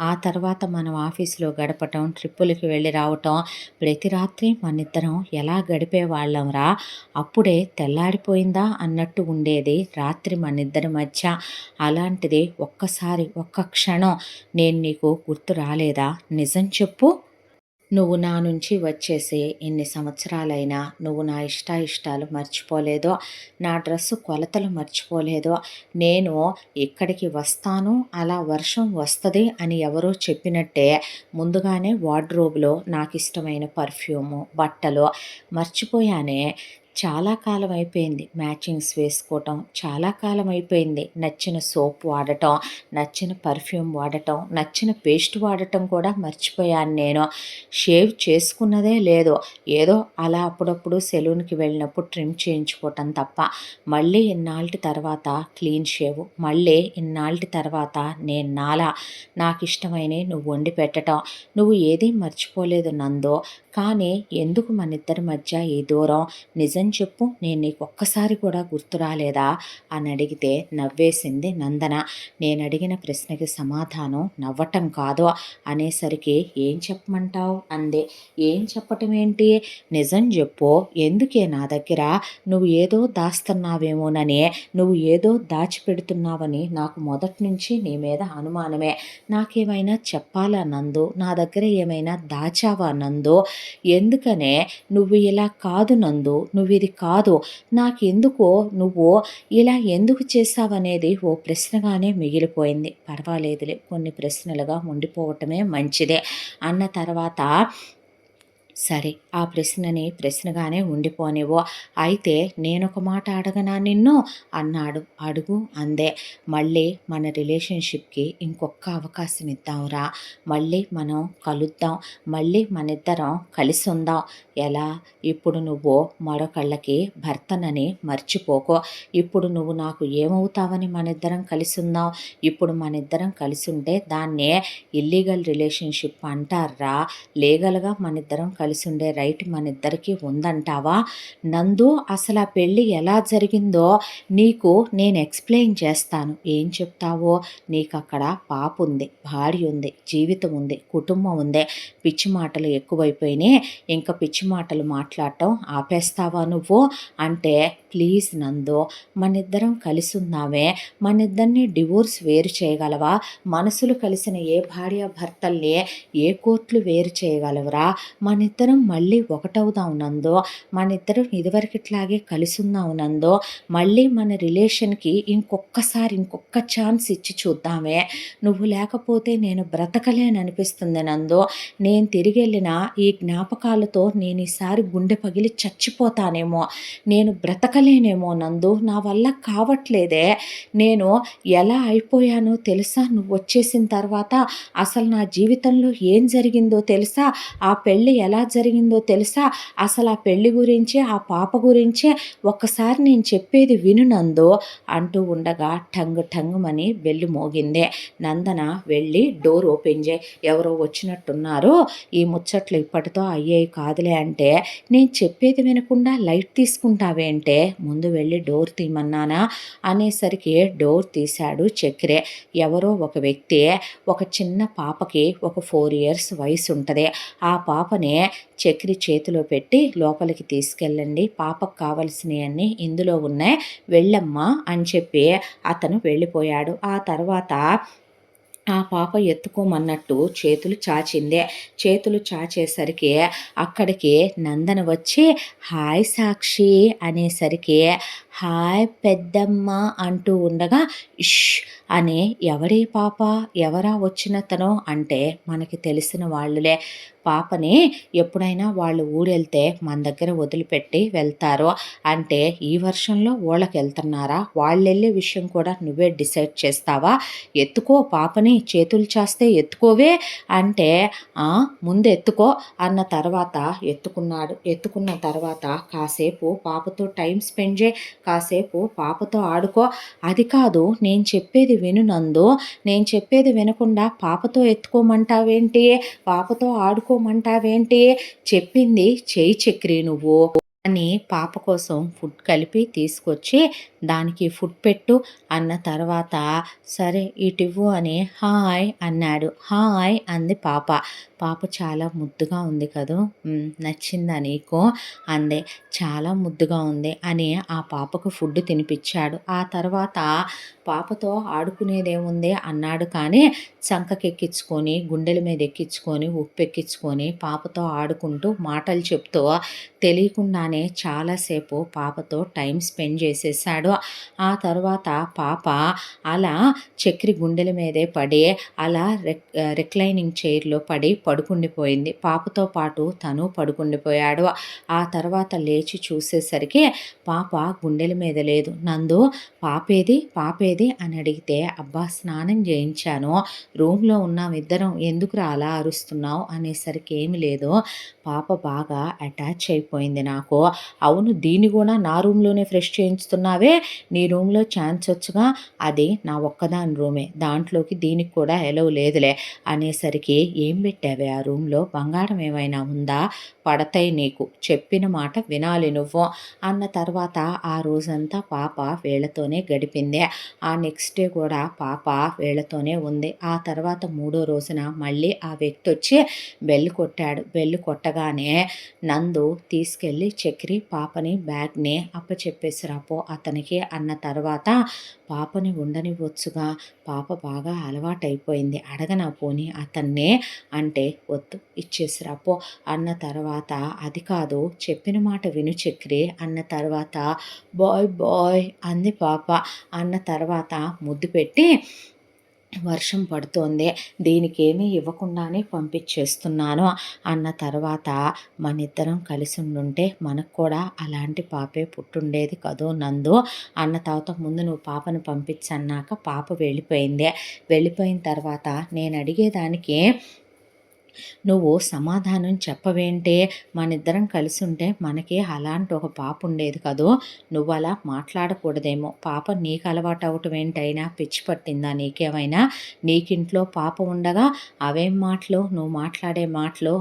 ఆ తర్వాత మనం ఆఫీసులో గడపటం, ట్రిప్పులకి వెళ్ళి రావటం, ప్రతి రాత్రి మనిద్దరం ఎలా గడిపేవాళ్ళంరా, అప్పుడే తెల్లారిపోయిందా అన్నట్టు ఉండేది రాత్రి మనిద్దరి మధ్య. అలాంటిది ఒక్కసారి ఒక్క క్షణం నేను నీకు గుర్తు రాలేదా, నిజం చెప్పు. నువ్వు నా నుంచి వచ్చేసి ఎన్ని సంవత్సరాలైనా నువ్వు నా ఇష్టాయిష్టాలు మర్చిపోలేదో, నా డ్రెస్సు కొలతలు మర్చిపోలేదో, నేను ఇక్కడికి వస్తాను అలా వర్షం వస్తుంది అని ఎవరో చెప్పినట్టే ముందుగానే వార్డ్రోబ్లో నాకు ఇష్టమైన పర్ఫ్యూము, బట్టలు మర్చిపోయానే. చాలా కాలం అయిపోయింది మ్యాచింగ్స్ వేసుకోవటం, చాలా కాలం అయిపోయింది నచ్చిన సోప్ వాడటం, నచ్చిన పర్ఫ్యూమ్ వాడటం, నచ్చిన పేస్ట్ వాడటం కూడా మర్చిపోయాను నేను. షేవ్ చేసుకున్నదే లేదు, ఏదో అలా అప్పుడప్పుడు సెలూన్కి వెళ్ళినప్పుడు ట్రిమ్ చేయించుకోవటం తప్ప. మళ్ళీ ఇన్నాళ్ళ తర్వాత క్లీన్ షేవ్, మళ్ళీ ఇన్నాళ్ళ తర్వాత నేను నాకు ఇష్టమైనవి నువ్వు వండి పెట్టడం, నువ్వు ఏదీ మర్చిపోలేదు నందో. కానీ ఎందుకు మన ఇద్దరి మధ్య ఈ దూరం, నిజం చెప్పు, నేను నీకు ఒక్కసారి కూడా గుర్తు రాలేదా అని అడిగితే నవ్వేసింది నందన. నేను అడిగిన ప్రశ్నకి సమాధానం నవ్వటం కాదు అనేసరికి ఏం చెప్పమంటావు అంది. ఏం చెప్పటం ఏంటి, నిజం చెప్పు, ఎందుకే నా దగ్గర నువ్వు ఏదో దాస్తున్నావేమోనని, నువ్వు ఏదో దాచిపెడుతున్నావని నాకు మొదటి నుంచి నీ మీద అనుమానమే. నాకేమైనా చెప్పాలా నందు, నా దగ్గర ఏమైనా దాచావా నందు, ఎందుకనే నువ్వు ఇలా కాదు నందు, నువ్వు ఇది కాదు, నాకెందుకో నువ్వు ఇలా ఎందుకు చేశావనేది ఓ ప్రశ్నగానే మిగిలిపోయింది. పర్వాలేదులే, కొన్ని ప్రశ్నలుగా ఉండిపోవటమే మంచిదే అన్న తర్వాత సరే ఆ ప్రశ్నని ప్రశ్నగానే ఉండిపోనివ్వు, అయితే నేనొక మాట అడగనా నిన్ను అన్నాడు. అడుగు అందే. మళ్ళీ మన రిలేషన్షిప్కి ఇంకొక అవకాశం ఇద్దాంరా, మళ్ళీ మనం కలుద్దాం, మళ్ళీ మనిద్దరం కలిసి ఉందాం. ఎలా, ఇప్పుడు నువ్వు మరొకళ్ళకి భర్తనని మర్చిపోకో, ఇప్పుడు నువ్వు నాకు ఏమవుతావని మనిద్దరం కలిసి ఉందాం, ఇప్పుడు మనిద్దరం కలిసి ఉంటే దాన్నే ఇల్లీగల్ రిలేషన్షిప్ అంటారా, లీగల్గా మనిద్దరం కలిసి ఉండే రైట్ మన ఇద్దరికీ ఉందంటావా నందు. అసలు ఆ పెళ్ళి ఎలా జరిగిందో నీకు నేను ఎక్స్ప్లెయిన్ చేస్తాను, ఏం చెప్తావో. నీకు అక్కడ పాప ఉంది, భార్య ఉంది, జీవితం ఉంది, కుటుంబం ఉంది, పిచ్చి మాటలు ఎక్కువైపోయినాయి, ఇంకా పిచ్చి మాటలు మాట్లాడటం ఆపేస్తావా నువ్వు అంటే, ప్లీజ్ నందు, మనిద్దరం కలిసి ఉందామే, మనిద్దరిని డివోర్స్ వేరు చేయగలవా, మనసులు కలిసిన ఏ భార్య భర్తల్ని ఏ కోర్టులు వేరు చేయగలవరా, మనిద్దరం మళ్ళీ ఒకటవుదాం నందో, మనిద్దరం ఇదివరకిట్లాగే కలిసి ఉందాం నందో, మళ్ళీ మన రిలేషన్కి ఇంకొక ఛాన్స్ ఇచ్చి చూద్దామే, నువ్వు లేకపోతే నేను బ్రతకలేననిపిస్తుంది నందో, నేను తిరిగి వెళ్ళిన ఈ జ్ఞాపకాలతో నేను ఈసారి గుండె పగిలి చచ్చిపోతానేమో, నేను బ్రతకలేనేమో నందు, నా వల్ల కావట్లేదే, నేను ఎలా అయిపోయానో తెలుసా నువ్వు వచ్చేసిన తర్వాత, అసలు నా జీవితంలో ఏం జరిగిందో తెలుసా, ఆ పెళ్ళి ఎలా జరిగిందో తెలుసా? అసలు ఆ పెళ్లి గురించి, ఆ పాప గురించే ఒక్కసారి నేను చెప్పేది విను నందు అంటూ ఉండగా టంగుమని బెల్లు మోగిందే. నందన వెళ్ళి డోర్ ఓపెన్ చేయి, ఎవరో వచ్చినట్టున్నారు, ఈ ముచ్చట్లు ఇప్పటితో అయ్యేవి కాదులే అంటే, నేను చెప్పేది వినకుండా లైట్ తీసుకుంటావేంటే, ముందు వెళ్ళి డోర్ తీయమన్నానా అనేసరికి డోర్ తీశాడు చక్రి. ఎవరో ఒక వ్యక్తి ఒక చిన్న పాపకి ఒక 4 ఇయర్స్ వయసు ఉంటుంది. ఆ పాపని చక్రి చేతిలో పెట్టి లోపలికి తీసుకెళ్ళండి, పాపకు కావలసినవన్నీ ఇందులో ఉన్నాయి, వెళ్ళమ్మా అని చెప్పి అతను వెళ్ళిపోయాడు. ఆ తర్వాత ఆ పాప ఎత్తుకోమన్నట్టు చేతులు చాచిందే. చేతులు చాచేసరికి అక్కడికి నందన వచ్చి హాయ్ సాక్షి అనేసరికి హాయ్ పెద్దమ్మ అంటూ ఉండగా ఇష్ అని ఎవరి పాప, ఎవరా వచ్చినతను అంటే మనకి తెలిసిన వాళ్ళులే. పాపని ఎప్పుడైనా వాళ్ళు ఊరెళ్తే మన దగ్గర వదిలిపెట్టి వెళ్తారు అంటే ఈ వర్షంలో ఊళ్ళకి వెళ్తున్నారా, వాళ్ళు వెళ్ళే విషయం కూడా నువ్వే డిసైడ్ చేస్తావా, ఎత్తుకో పాపని, చేతులు చాస్తే ఎత్తుకోవే అంటే ముందు ఎత్తుకో అన్న తర్వాత ఎత్తుకున్నాడు. ఎత్తుకున్న తర్వాత కాసేపు పాపతో టైం స్పెండ్ చేయి, కాసేపు పాపతో ఆడుకో. అది కాదు నేను చెప్పేది విను నందు, నేను చెప్పేది వినకుండా పాపతో ఎత్తుకోమంటావేంటి, పాపతో ఆడుకోమంటావేంటి, చెప్పింది చేయి చక్రి నువ్వు అని పాప కోసం ఫుడ్ కలిపి తీసుకొచ్చి దానికి ఫుడ్ పెట్టు అన్న తర్వాత సరే ఇటివ్వు అని హాయ్ అన్నాడు. హాయ్ అంది పాప. పాప చాలా ముద్దుగా ఉంది కదూ, నచ్చిందా నీకు అందే. చాలా ముద్దుగా ఉంది అని ఆ పాపకు ఫుడ్ తినిపించాడు. ఆ తర్వాత పాపతో ఆడుకునేదేముంది అన్నాడు కానీ చంకకెక్కించుకొని గుండెల మీద ఎక్కించుకొని ఉప్పెక్కించుకొని పాపతో ఆడుకుంటూ మాటలు చెప్తూ తెలియకుండానే చాలాసేపు పాపతో టైం స్పెండ్ చేసేసాడు. ఆ తర్వాత పాప అలా చక్రి గుండెల మీదే పడి అలా రిక్లైనింగ్ చైర్లో పడుకుండిపోయింది. పాపతో పాటు తను పడుకుండిపోయాడు. ఆ తర్వాత లేచి చూసేసరికి పాప గుండెల మీద లేదు. నందు పాపేది అని అడిగితే అబ్బా స్నానం చేయించాను, రూమ్లో ఉన్నాం ఇద్దరం, ఎందుకురా అలా అరుస్తున్నావు అనేసరికి ఏమి లేదు, పాప బాగా అటాచ్ అయిపోయింది నాకు. అవును దీన్ని కూడా నా రూమ్లోనే ఫ్రెష్ చేయించుతున్నావే, నీ రూమ్లో ఛాన్స్ వచ్చుగా, అది నా ఒక్కదాని రూమే, దాంట్లోకి దీనికి కూడా ఎలవ్ లేదులే అనేసరికి ఏం పెట్టావే ఆ రూమ్లో, బంగారం ఏమైనా ఉందా, పడతాయి నీకు, చెప్పిన మాట వినాలి నువ్వు అన్న తర్వాత ఆ రోజంతా పాప వీళ్ళతోనే గడిపింది. ఆ నెక్స్ట్ డే కూడా పాప వీళ్ళతోనే ఉంది. ఆ తర్వాత 3వ రోజున మళ్ళీ ఆ వ్యక్తి వచ్చి బెల్ కొట్టాడు. బెల్ కొట్టగానే నందు తీసుకెళ్ళి చక్రి పాపని బ్యాగ్ని అప్పచెప్పేసి రాపో అతనికి అన్న తర్వాత పాపని ఉండనివ్వచ్చుగా, పాప బాగా అలవాటైపోయింది, అడగనా పోని అతన్నే అంటే వద్దు ఇచ్చేసి రాపో అన్న తర్వాత అది కాదు చెప్పిన మాట విను చక్రి అన్న తర్వాత బాయ్ అంది పాప. అన్న తర్వాత ముద్దు పెట్టి వర్షం పడుతోంది, దీనికి ఏమీ ఇవ్వకుండానే పంపించేస్తున్నాను అన్న తర్వాత మనిద్దరం కలిసి ఉండుంటే మనకు కూడా అలాంటి పాపే పుట్టుండేది కదూ నందు అన్న తర్వాత ముందు నువ్వు పాపను పంపించన్నాక పాప వెళ్ళిపోయింది. వెళ్ళిపోయిన తర్వాత నేను అడిగేదానికి నువ్వు సమాధానం చెప్పవేంటే, మనిద్దరం కలిసి ఉంటే మనకి అలాంటి ఒక పాప ఉండేది కదూ, నువ్వు అలా మాట్లాడకూడదేమో, పాప నీకు అలవాటు అవటం ఏంటైనా పిచ్చి పట్టిందా నీకేమైనా, నీకింట్లో పాప ఉండగా అవేం మాటలు, నువ్వు మాట్లాడే మాటలు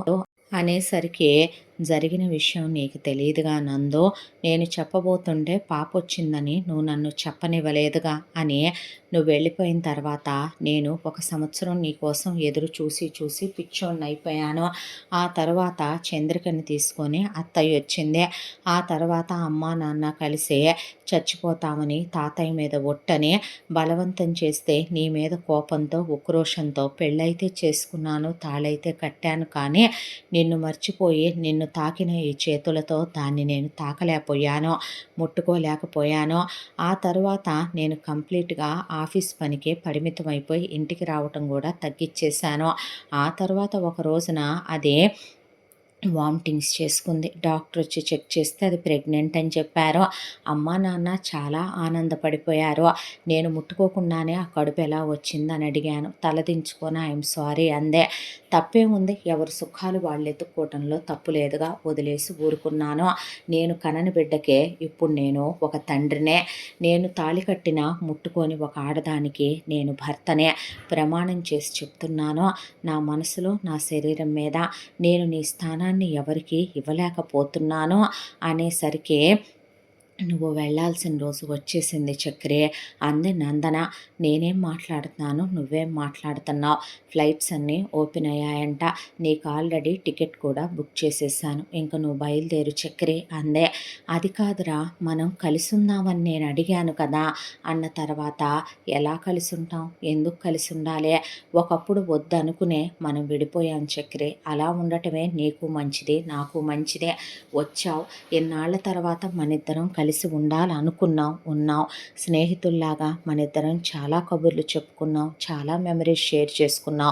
అనేసరికి జరిగిన విషయం నీకు తెలియదుగా నందో, నేను చెప్పబోతుంటే పాప వచ్చిందని నువ్వు నన్ను చెప్పనివ్వలేదుగా అని, నువ్వు వెళ్ళిపోయిన తర్వాత నేను 1 సంవత్సరం నీ కోసం ఎదురు చూసి పిచ్చోడిని అయిపోయాను. ఆ తర్వాత చంద్రికని తీసుకొని అత్తయ్య వచ్చింది. ఆ తర్వాత అమ్మ నాన్న కలిసి చచ్చిపోతామని తాతయ్య మీద ఒట్టని బలవంతం చేస్తే నీ మీద కోపంతో ఉక్రోషంతో పెళ్ళైతే చేసుకున్నాను, తాళైతే కట్టాను, కానీ నిన్ను మర్చిపోయి నిన్ను తాకిన ఈ చేతులతో దాన్ని నేను తాకలేకపోయాను, ముట్టుకోలేకపోయాను. ఆ తర్వాత నేను కంప్లీట్గా ఆఫీస్ పనికి పరిమితం అయిపోయి ఇంటికి రావటం కూడా తగ్గించేశాను. ఆ తర్వాత ఒక రోజున అదే వామిటింగ్స్ చేసుకుంది. డాక్టర్ వచ్చి చెక్ చేస్తే అది ప్రెగ్నెంట్ అని చెప్పారు. అమ్మా నాన్న చాలా ఆనందపడిపోయారు. నేను ముట్టుకోకుండానే ఆ కడుపు ఎలా వచ్చిందని అడిగాను. తలదించుకొని ఐఎమ్ సారీ అందే. తప్పేముంది, ఎవరి సుఖాలు వాళ్ళు ఎత్తుక్కోవటంలో తప్పు లేదుగా, వదిలేసి ఊరుకున్నాను. నేను కనని బిడ్డకే ఇప్పుడు నేను ఒక తండ్రినే. నేను తాళి కట్టిన ముట్టుకొని ఒక ఆడదానికి నేను భర్తనే. ప్రమాణం చేసి చెప్తున్నాను, నా మనసులో నా శరీరం మీద నేను నీ స్థానాన్ని ఎవరికి ఇవ్వలేకపోతున్నాను అనేసరికి, నువ్వు వెళ్ళాల్సిన రోజు వచ్చేసింది చక్రి అంది నందన. నేనేం మాట్లాడుతున్నాను, నువ్వేం మాట్లాడుతున్నావు? ఫ్లైట్స్ అన్నీ ఓపెన్ అయ్యాయంట, నీకు ఆల్రెడీ టికెట్ కూడా బుక్ చేసేసాను, ఇంక నువ్వు బయలుదేరు చక్రి అందే. అది కాదురా, మనం కలిసి ఉందామని నేను అడిగాను కదా అన్న తర్వాత, ఎలా కలిసి ఉంటాం, ఎందుకు కలిసి ఉండాలి? ఒకప్పుడు వద్దనుకునే మనం విడిపోయాం చక్రి. అలా ఉండటమే నీకు మంచిది, నాకు మంచిదే. వచ్చావు, ఎన్నాళ్ళ తర్వాత మనిద్దరం కలిసి ఉన్నాం. స్నేహితుల్లాగా మనిద్దరం చాలా కబుర్లు చెప్పుకున్నాం, చాలా మెమరీస్ షేర్ చేసుకున్నాం,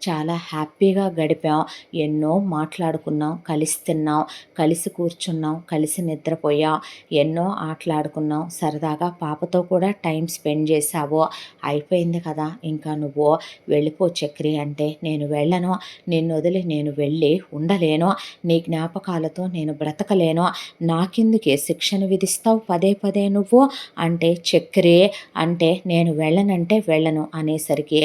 చాలా హ్యాపీగా గడిపాం, ఎన్నో మాట్లాడుకున్నాం, కలిసి తిన్నాం, కలిసి కూర్చున్నాం, కలిసి నిద్రపోయాం, ఎన్నో ఆటలాడుకున్నాం, సరదాగా పాపతో కూడా టైం స్పెండ్ చేశావు. అయిపోయింది కదా, ఇంకా నువ్వు వెళ్ళిపో చక్రి అంటే నేను వెళ్ళను. నిన్ను వదిలి నేను వెళ్ళి ఉండలేను. నీ జ్ఞాపకాలతో నేను బ్రతకలేను. నాకెందుకే శిక్షను విధిస్తావు పదే పదే నువ్వు అంటే, చక్రి అంటే నేను వెళ్ళను అనేసరికి,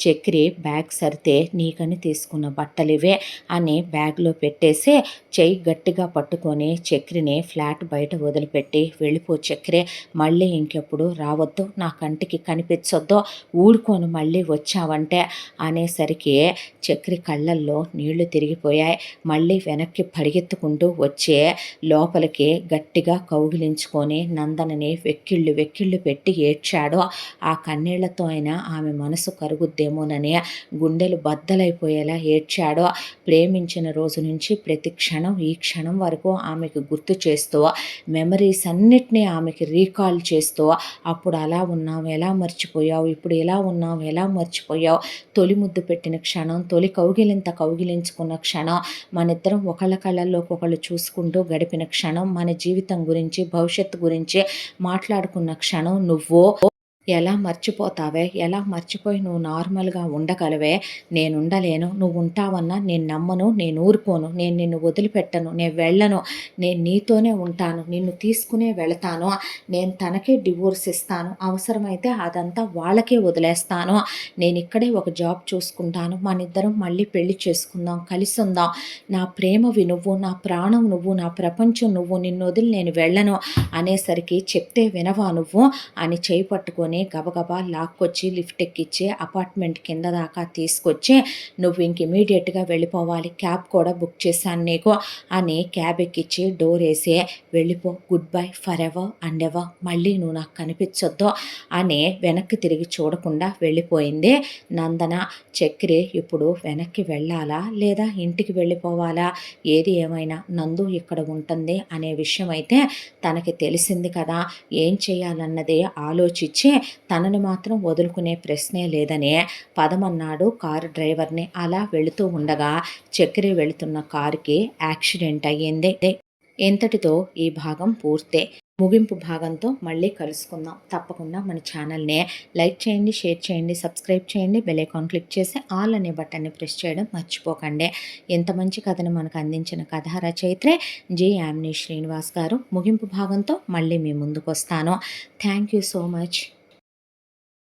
చక్రి బ్యాగ్ సరితే నీకని తీసుకున్న బట్టలివే అని బ్యాగ్లో పెట్టేసి చెయ్యి గట్టిగా పట్టుకొని చక్రిని ఫ్లాట్ బయట వదిలిపెట్టి, వెళ్ళిపో చక్రి, మళ్ళీ ఇంకెప్పుడు రావద్దు, నా కంటికి కనిపించొద్దు, ఊడుకొని మళ్ళీ వచ్చావంటే అనేసరికి చక్రి కళ్ళల్లో నీళ్లు తిరిగిపోయాయి. మళ్ళీ వెనక్కి పరిగెత్తుకుంటూ వచ్చే లోపలికి గట్టిగా కౌగిలించుకొని నందనని వెక్కిళ్ళు పెట్టి ఏడ్చాడు. ఆ కన్నీళ్లతో అయినా ఆమె మనసు కరుగుద్దేమోనని గుండెలు బద్దలైపోయేలా ఏడ్చాడు. ప్రేమించిన రోజు నుంచి ప్రతి క్షణం ఈ క్షణం వరకు ఆమెకు గుర్తు చేస్తూ, మెమరీస్ అన్నిటినీ ఆమెకి రీకాల్ చేస్తూ, అప్పుడు అలా ఉన్నావు ఎలా మర్చిపోయావు, ఇప్పుడు ఎలా ఉన్నావు ఎలా మర్చిపోయావు, తొలి ముద్దు పెట్టిన క్షణం, తొలి కౌగిలించుకున్న క్షణం, మనిద్దరం ఒకళ్ళ కళ్ళల్లోకి ఒకళ్ళు చూసుకుంటూ గడిపిన క్షణం, మన జీవితం గురించి భవిష్యత్తు గురించి మాట్లాడుకున్న క్షణం నువ్వు ఎలా మర్చిపోతావే, ఎలా మర్చిపోయి నువ్వు నార్మల్గా ఉండగలవే? నేను ఉండలేను, నువ్వు ఉంటావన్నా నేను నమ్మను, నేను ఊరుకోను, నేను నిన్ను వదిలిపెట్టను, నేను వెళ్ళను, నేను నీతోనే ఉంటాను, నిన్ను తీసుకునే వెళతాను, నేను తనకే డివోర్స్ ఇస్తాను, అవసరమైతే అదంతా వాళ్ళకే వదిలేస్తాను, నేను ఇక్కడే ఒక జాబ్ చూసుకుంటాను, మన ఇద్దరం మళ్ళీ పెళ్లి చేసుకుందాం, కలిసి ఉందాం, నా ప్రేమవి నువ్వు, నా ప్రాణం నువ్వు, నా ప్రపంచం నువ్వు, నిన్ను వదిలి నేను వెళ్ళను అనేసరికి, చెప్తే వినవా నువ్వు అని చేయి పట్టుకొని గబగబా లాక్కొచ్చి లిఫ్ట్ ఎక్కిచ్చి అపార్ట్మెంట్ కింద దాకా తీసుకొచ్చి, నువ్వు ఇంక ఇమీడియట్గా వెళ్ళిపోవాలి, క్యాబ్ కూడా బుక్ చేశాను నీకు అని క్యాబ్ ఎక్కిచ్చి డోర్ వేసి, వెళ్ళిపో, good bye for ever and ever, మళ్ళీ నువ్వు నాకు కనిపించొద్దు అని వెనక్కి తిరిగి చూడకుండా వెళ్ళిపోయింది నందన. చక్రి ఇప్పుడు వెనక్కి వెళ్ళాలా లేదా ఇంటికి వెళ్ళిపోవాలా, ఏది ఏమైనా నందు ఇక్కడ ఉంటుంది అనే విషయం అయితే తనకి తెలిసింది కదా. ఏం చేయాలన్నదే ఆలోచించి తనని మాత్రం వదులుకునే ప్రశ్నే లేదని పదమన్నాడు కారు డ్రైవర్ని. అలా వెళుతూ ఉండగా చక్రి వెళుతున్న కారుకి యాక్సిడెంట్ అయ్యింది. ఇంతటితో ఈ భాగం పూర్తే. ముగింపు భాగంతో మళ్ళీ కలుసుకుందాం. తప్పకుండా మన ఛానల్ని లైక్ చేయండి, షేర్ చేయండి, సబ్స్క్రైబ్ చేయండి, బెల్ ఐకాన్ క్లిక్ చేసి ఆల్ అనే బటన్ని ప్రెస్ చేయడం మర్చిపోకండి. ఇంత మంచి కథను మనకు అందించిన కథా రచయిత్రే జి యామిని శ్రీనివాస్ గారు. ముగింపు భాగంతో మళ్ళీ మీ ముందుకు వస్తాను. Thank you so much.